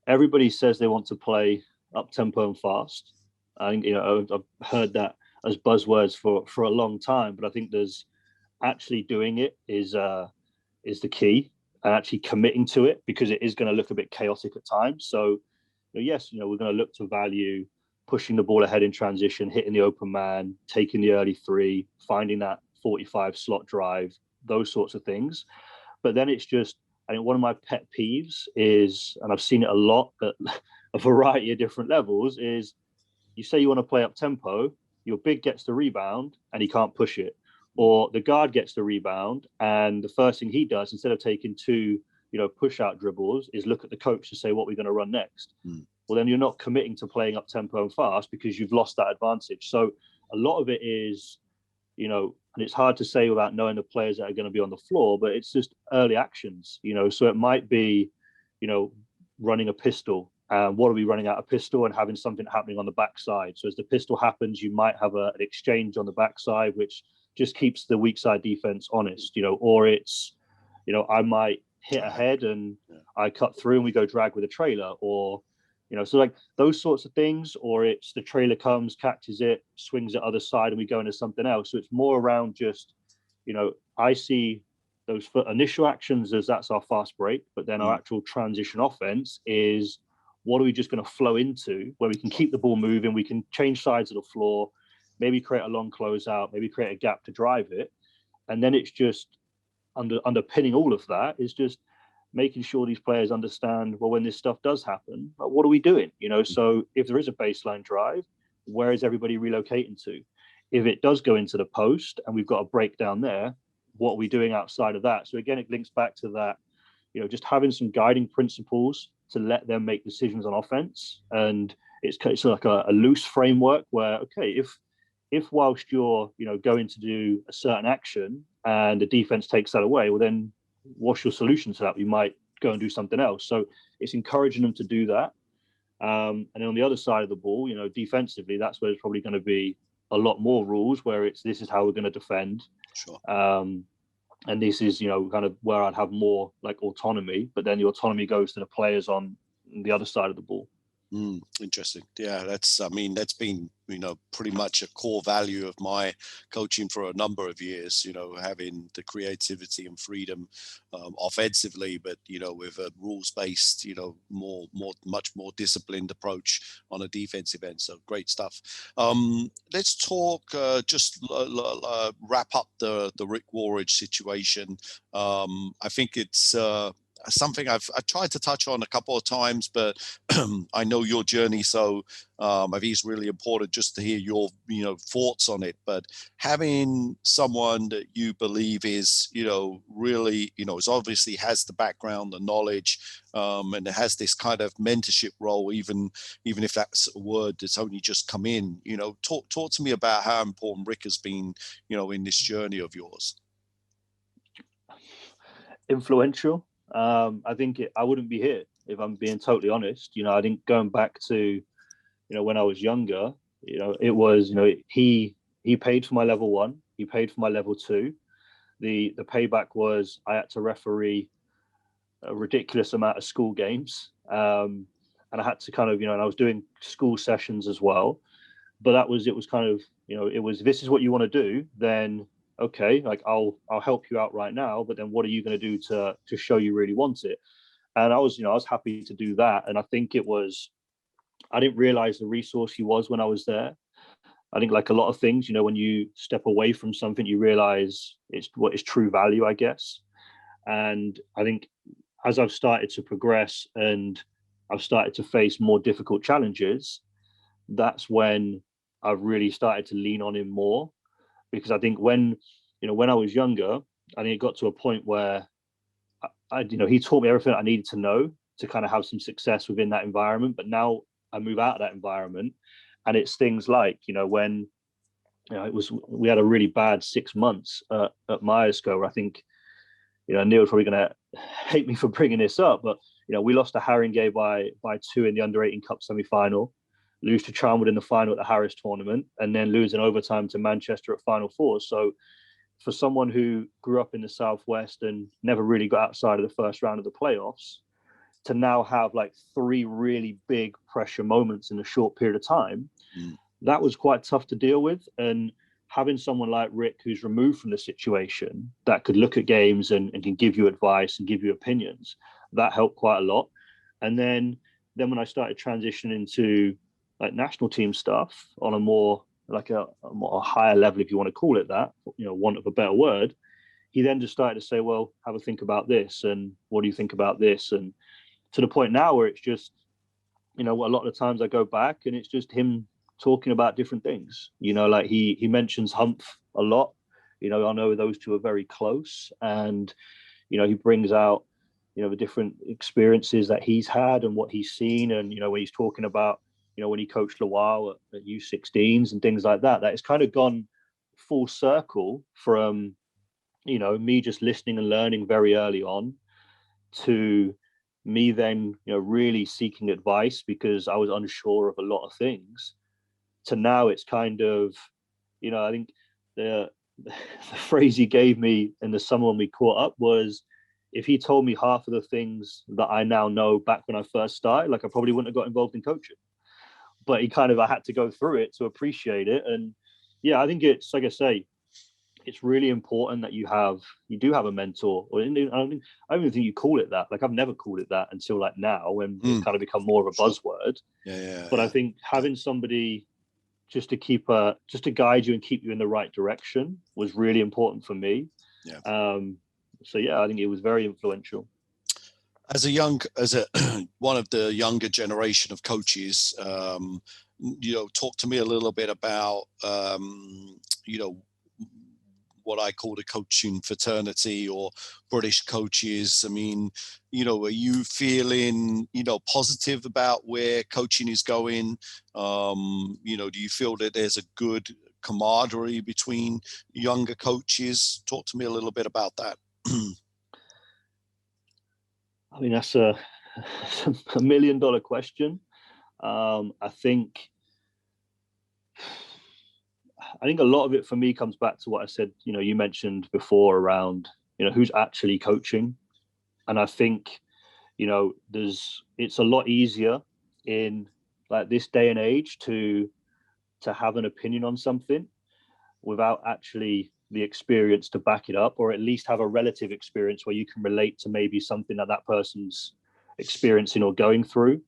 everybody says they want to play up tempo and fast. I think, you know, I've heard that as buzzwords for a long time, but I think there's actually doing it is the key, and actually committing to it, because it is going to look a bit chaotic at times. So, you know, yes, you know, we're going to look to value pushing the ball ahead in transition, hitting the open man, taking the early three, finding that 45 slot drive, those sorts of things. But then it's just, I think one of my pet peeves is, and I've seen it a lot at a variety of different levels, is you say you want to play up tempo, your big gets the rebound and he can't push it. Or the guard gets the rebound and the first thing he does, instead of taking 2, you know, push out dribbles, is look at the coach to say what we're going to run next. Well, then you're not committing to playing up tempo and fast because you've lost that advantage. So a lot of it is, you know, and it's hard to say without knowing the players that are going to be on the floor, but it's just early actions, you know. So it might be, you know, running a pistol. What are we running out of pistol, and having something happening on the backside? So as the pistol happens, you might have an exchange on the backside, which just keeps the weak side defense honest, you know. Or it's, you know, I might hit ahead and I cut through and we go drag with a trailer, or, you know, so like those sorts of things. Or it's the trailer comes, catches it, swings it other side, and we go into something else. So it's more around just, you know, I see those initial actions as that's our fast break, but then our actual transition offense is, what are we just going to flow into where we can keep the ball moving, we can change sides of the floor, maybe create a long closeout, maybe create a gap to drive it. And then it's just underpinning all of that is just making sure these players understand, well, when this stuff does happen, what are we doing? You know, so if there is a baseline drive, where is everybody relocating to? If it does go into the post and we've got a breakdown there, what are we doing outside of that? So again, it links back to that, just having some guiding principles to let them make decisions on offense. And it's like a loose framework where, okay, if whilst you're, going to do a certain action and the defense takes that away, well, then what's your solution to that? You might go and do something else. So it's encouraging them to do that. And then on the other side of the ball, defensively, that's where there's probably going to be a lot more rules where this is how we're going to defend. Sure. And this is, kind of where I'd have more like autonomy, but then the autonomy goes to the players on the other side of the ball. Interesting. Yeah, that's been, pretty much a core value of my coaching for a number of years, having the creativity and freedom offensively, but, with a rules-based, much more disciplined approach on a defensive end. So great stuff. Let's talk, wrap up the Rick Warridge situation. I think it's something I've tried to touch on a couple of times, but I know your journey, so I think it's really important just to hear your thoughts on it. But having someone that you believe is really is obviously has the background, the knowledge, and it has this kind of mentorship role, even if that's a word that's only just come in. Talk to me about how important Rick has been in this journey of yours. Influential. I think I wouldn't be here if I'm being totally honest. I think going back to, when I was younger, it was, he paid for my level 1, he paid for my level 2. The payback was I had to referee a ridiculous amount of school games. And I had to kind of, and I was doing school sessions as well. But it was kind of, it was, this is what you want to do, then okay, like I'll help you out right now, but then what are you going to do to show you really want it? And I was happy to do that. And I think I didn't realize the resource he was when I was there. I think like a lot of things, when you step away from something, you realize it's what is true value, I guess. And I think as I've started to progress and I've started to face more difficult challenges, that's when I've really started to lean on him more. Because I think when I was younger, I think it got to a point where he taught me everything I needed to know to kind of have some success within that environment. But now I move out of that environment, and it's things like, when we had a really bad 6 months at Myerscough, where I think, Neil's probably going to hate me for bringing this up, but we lost to Haringey by 2 in the under-18 Cup semi-final. Lose to Charnwood in the final at the Harris tournament, and then lose in overtime to Manchester at Final Four. So for someone who grew up in the Southwest and never really got outside of the first round of the playoffs, to now have like 3 really big pressure moments in a short period of time, that was quite tough to deal with. And having someone like Rick, who's removed from the situation, that could look at games and can give you advice and give you opinions, that helped quite a lot. And then when I started transitioning into like national team stuff on a more like a higher level, if you want to call it that, want of a better word, he then just started to say, well, have a think about this, and what do you think about this? And to the point now where it's just, a lot of the times I go back and it's just him talking about different things, like he mentions Humph a lot. I know those two are very close, and he brings out the different experiences that he's had and what he's seen, and when he's talking about when he coached Lawal at U16s and things like that, that it's kind of gone full circle from, me just listening and learning very early on to me then, really seeking advice because I was unsure of a lot of things, to now it's kind of, I think the phrase he gave me in the summer when we caught up was, if he told me half of the things that I now know back when I first started, like I probably wouldn't have got involved in coaching. But I had to go through it to appreciate it. And yeah, I think it's, like I say, it's really important that you do have a mentor. Or I don't even think you call it that. Like I've never called it that until like now, when it's kind of become more of a buzzword. But I think having somebody just to guide you and keep you in the right direction was really important for me. So yeah, I think it was very influential. As one of the younger generation of coaches, talk to me a little bit about, what I call the coaching fraternity or British coaches. I mean, are you feeling, positive about where coaching is going? Do you feel that there's a good camaraderie between younger coaches? Talk to me a little bit about that. I mean, that's a $1 million question. I think a lot of it for me comes back to what I said, you mentioned before around, who's actually coaching. And I think, it's a lot easier in like this day and age to have an opinion on something without actually the experience to back it up, or at least have a relative experience where you can relate to maybe something that person's experiencing or going through.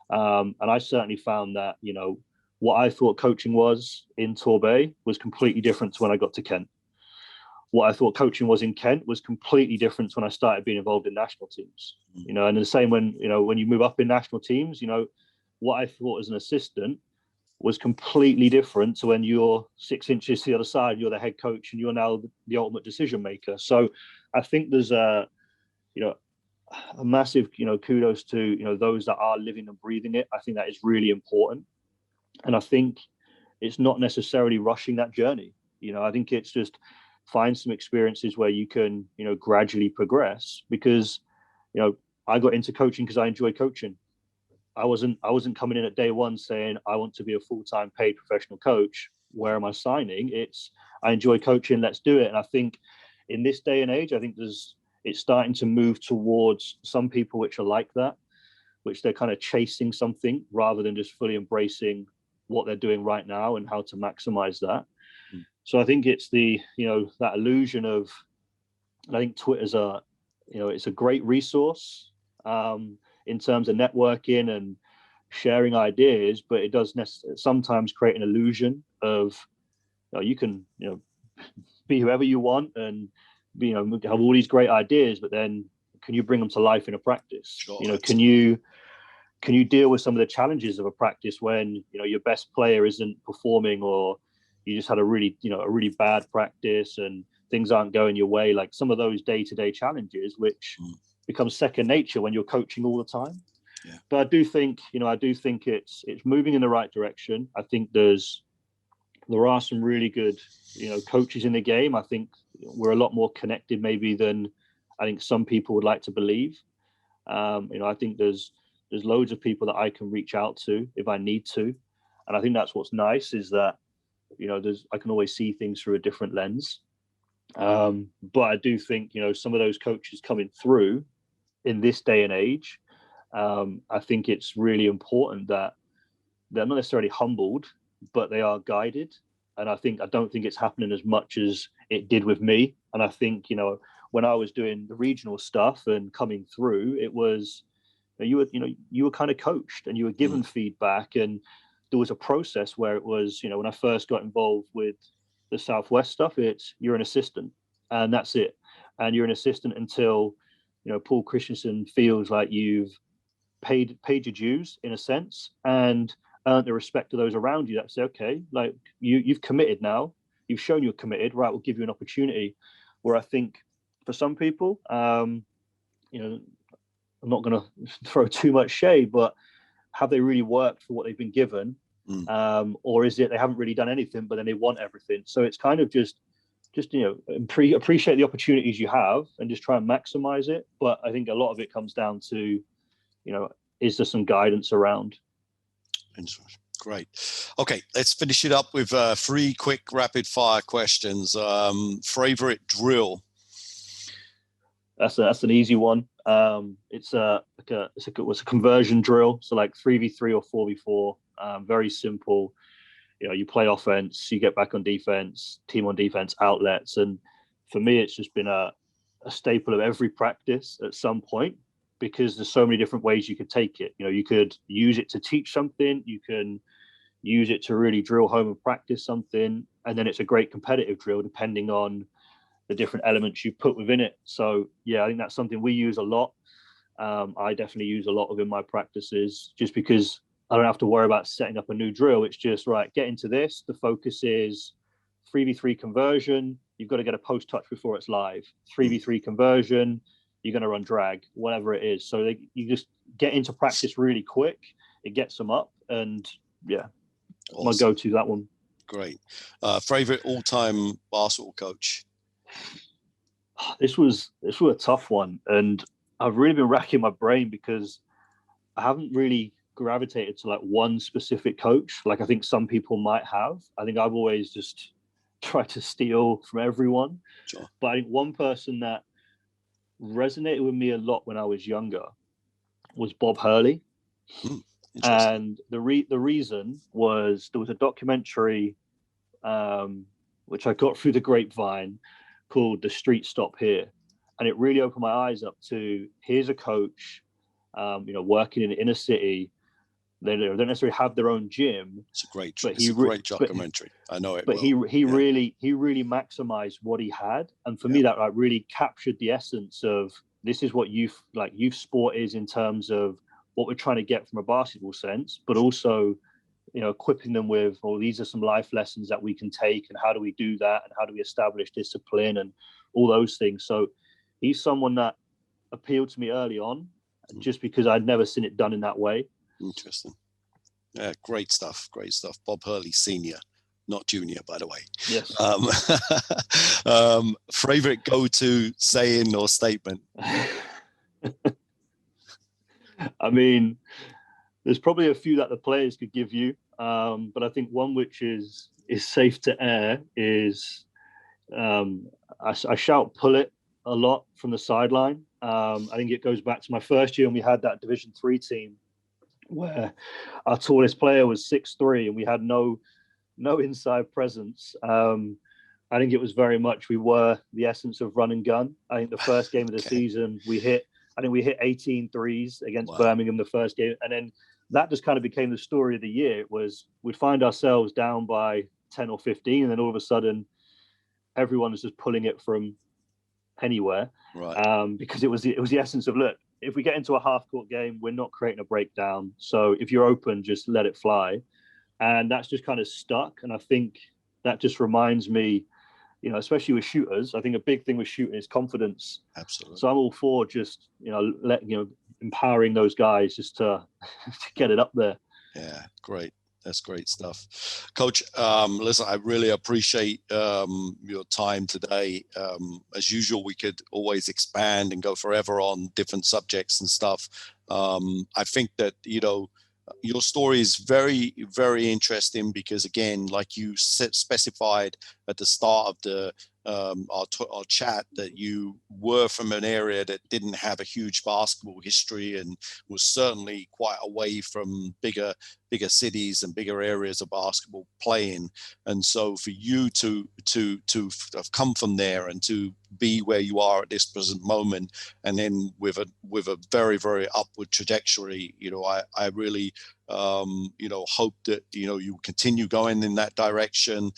And I certainly found that, what I thought coaching was in Torbay was completely different to when I got to Kent. What I thought coaching was in Kent was completely different to when I started being involved in national teams. And the same when you move up in national teams, what I thought as an assistant was completely different to when you're 6 inches to the other side, you're the head coach and you're now the ultimate decision maker. So I think there's a massive, kudos to, those that are living and breathing it. I think that is really important. And I think it's not necessarily rushing that journey. I think it's just find some experiences where you can, gradually progress, because, I got into coaching because I enjoy coaching. I wasn't coming in at day one saying I want to be a full-time paid professional coach. Where am I signing? It's I enjoy coaching, let's do it. And I think in this day and age, I think it's starting to move towards some people which are like that, which they're kind of chasing something rather than just fully embracing what they're doing right now and how to maximize that. So I think it's the, that illusion of, I think Twitter's it's a great resource in terms of networking and sharing ideas, but it does sometimes create an illusion of, you can, be whoever you want and, have all these great ideas, but then can you bring them to life in a practice? Sure, can you deal with some of the challenges of a practice when, your best player isn't performing, or you just had a really bad practice and things aren't going your way, like some of those day-to-day challenges, which become second nature when you're coaching all the time. Yeah. But I do think it's moving in the right direction. I think there are some really good, coaches in the game. I think we're a lot more connected maybe than I think some people would like to believe. I think there's loads of people that I can reach out to if I need to. And I think that's what's nice, is that, I can always see things through a different lens. But I do think, some of those coaches coming through in this day and age, I think it's really important that they're not necessarily humbled, but they are guided. And I don't think it's happening as much as it did with me. And I think, when I was doing the regional stuff and coming through, it was, you were kind of coached and you were given feedback, and there was a process where it was, when I first got involved with the Southwest stuff, it's you're an assistant and that's it. And you're an assistant until, Paul Christensen feels like you've paid your dues in a sense and earned the respect of those around you that say, okay, like you've committed now, you've shown you're committed, right, we'll give you an opportunity. Where I think for some people, I'm not going to throw too much shade, but have they really worked for what they've been given? Or is it they haven't really done anything, but then they want everything? So it's kind of just appreciate the opportunities you have and just try and maximize it. But I think a lot of it comes down to, is there some guidance around? Great. Okay, let's finish it up with 3 quick rapid fire questions. Favorite drill? That's an easy one. It's a conversion drill, so like 3v3 or 4v4. Very simple. You play offense, you get back on defense, team on defense, outlets, and for me, it's just been a staple of every practice at some point, because there's so many different ways you could take it. You could use it to teach something, you can use it to really drill home and practice something, and then it's a great competitive drill depending on the different elements you put within it. So yeah, I think that's something we use a lot. I definitely use a lot of in my practices, just because I don't have to worry about setting up a new drill. It's just, right, get into this. The focus is 3v3 conversion. you've got to get a post touch before it's live. 3v3 conversion, you're going to run drag, whatever it is. So you just get into practice really quick. It gets them up, and yeah, awesome. My go-to that one. Great. Favorite all-time basketball coach? This was a tough one, and I've really been racking my brain because I haven't really gravitated to like one specific coach. Like I think some people might have. I think I've always just tried to steal from everyone. Sure. But I think one person that resonated with me a lot when I was younger was Bob Hurley. And the reason was there was a documentary which I got through the grapevine called The Street Stop Here, and it really opened my eyes up to, here's a coach working in the inner city. They don't necessarily have their own gym. It's a great documentary. I know it. But he really maximized what he had, and for me that like really captured the essence of this is what youth sport is in terms of what we're trying to get from a basketball sense, but also equipping them with, these are some life lessons that we can take, and how do we do that, and how do we establish discipline and all those things. So he's someone that appealed to me early on, just because I'd never seen it done in that way. Interesting. Yeah, great stuff. Bob Hurley Senior, not Junior, by the way. Yes. Favorite go-to saying or statement? I mean, there's probably a few that the players could give you, but I think one which is safe to air is I shout "pull it" a lot from the sideline. I think it goes back to my first year when we had that Division 3 team where our tallest player was 6'3", and we had no inside presence. I think it was very much, we were the essence of run and gun. I think the first game of the season we hit 18 threes against Birmingham the first game, and then that just kind of became the story of the year. It was, we'd find ourselves down by 10 or 15, and then all of a sudden everyone was just pulling it from anywhere, because it was the essence of, look, if we get into a half-court game, we're not creating a breakdown. So if you're open, just let it fly. And that's just kind of stuck. And I think that just reminds me, especially with shooters, I think a big thing with shooting is confidence. Absolutely. So I'm all for just, empowering those guys just to get it up there. Yeah, great. That's great stuff. Coach, listen, I really appreciate your time today. As usual, we could always expand and go forever on different subjects and stuff. I think that, your story is very, very interesting because, again, like you specified at the start of the our chat, that you were from an area that didn't have a huge basketball history and was certainly quite away from bigger cities and bigger areas of basketball playing. And so for you to have come from there and to be where you are at this present moment, and then with a very, very upward trajectory, I really hope that you continue going in that direction.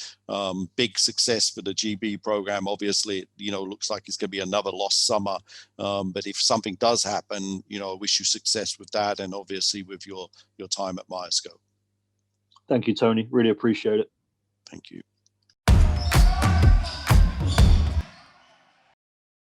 Big success for the GB program. Obviously, it looks like it's going to be another lost summer, but if something does happen, I wish you success with that, and obviously with your time at Myerscough. Thank you, Tony. Really appreciate it. Thank you.